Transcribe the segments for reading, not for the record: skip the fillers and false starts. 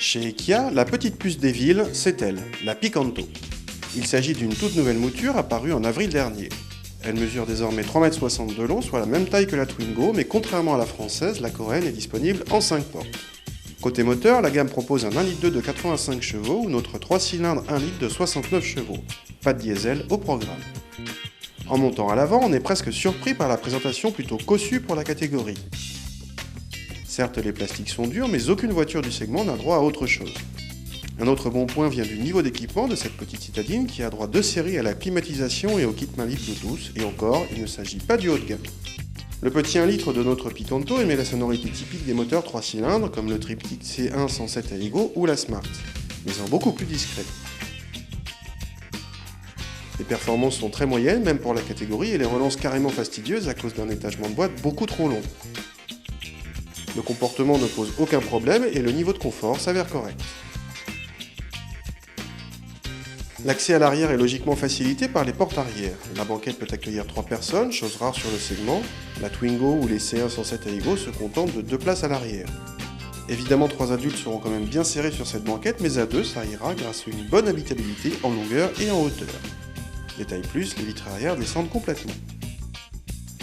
Chez Kia, la petite puce des villes, c'est elle, la Picanto. Il s'agit d'une toute nouvelle mouture apparue en avril dernier. Elle mesure désormais 3,60 m de long, soit la même taille que la Twingo, mais contrairement à la française, la coréenne est disponible en 5 portes. Côté moteur, la gamme propose un 1,2 litre de 85 chevaux ou notre 3 cylindres 1 litre de 69 chevaux. Pas de diesel au programme. En montant à l'avant, on est presque surpris par la présentation plutôt cossue pour la catégorie. Certes, les plastiques sont durs, mais aucune voiture du segment n'a droit à autre chose. Un autre bon point vient du niveau d'équipement de cette petite citadine qui a droit de série à la climatisation et au kit main libre Bluetooth, et encore, il ne s'agit pas du haut de gamme. Le petit 1 litre de notre Picanto émet la sonorité typique des moteurs 3 cylindres comme le triptyque C1 107 Aygo ou la Smart, mais en beaucoup plus discret. Les performances sont très moyennes, même pour la catégorie, et les relances carrément fastidieuses à cause d'un étagement de boîte beaucoup trop long. Le comportement ne pose aucun problème et le niveau de confort s'avère correct. L'accès à l'arrière est logiquement facilité par les portes arrière. La banquette peut accueillir 3 personnes, chose rare sur le segment. La Twingo ou les C1 107 Aygo se contentent de 2 places à l'arrière. Évidemment, 3 adultes seront quand même bien serrés sur cette banquette, mais à 2 ça ira grâce à une bonne habitabilité en longueur et en hauteur. Détail plus, les vitres arrière descendent complètement.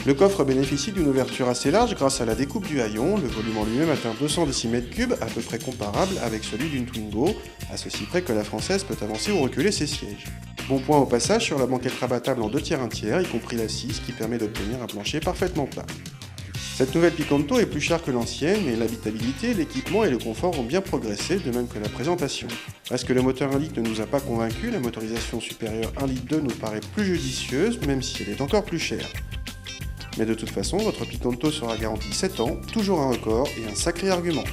Le coffre bénéficie d'une ouverture assez large grâce à la découpe du haillon, le volume en lui-même atteint 200 décimètres3, à peu près comparable avec celui d'une Twingo, à ceci près que la française peut avancer ou reculer ses sièges. Bon point au passage sur la banquette rabattable en 2 tiers 1 tiers, y compris l'assise qui permet d'obtenir un plancher parfaitement plat. Cette nouvelle Picanto est plus chère que l'ancienne, mais l'habitabilité, l'équipement et le confort ont bien progressé, de même que la présentation. Parce que le moteur 1 litre ne nous a pas convaincus, la motorisation supérieure 1,2 litre nous paraît plus judicieuse, même si elle est encore plus chère. Mais de toute façon, votre Picanto sera garanti 7 ans, toujours un record et un sacré argument.